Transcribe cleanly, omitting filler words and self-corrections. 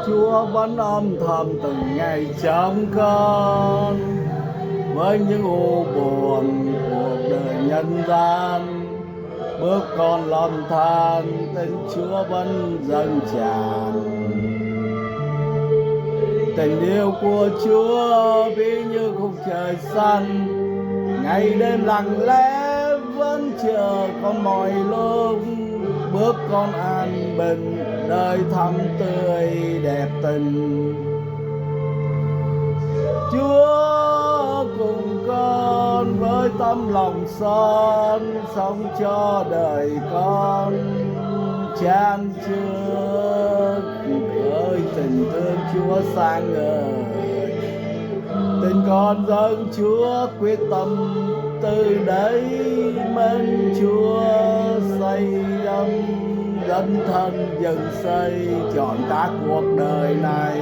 Chúa vẫn âm thầm từng ngày trông con với những u buồn cuộc đời nhân gian. Bước con lầm than tên Chúa vẫn dâng tràn. Tình yêu của Chúa ví như khung trời xanh, ngày đêm lặng lẽ vẫn chờ con mọi lúc. Bước con an bình đời thắm tươi đẹp tình. Chúa cùng con với tấm lòng son, sống cho đời con chan chứa ơi tình thương Chúa sáng ngời. Tình con dâng Chúa quyết tâm từ đấy mến Chúa xây đắm dấn thân dần xây trọn cả cuộc đời này.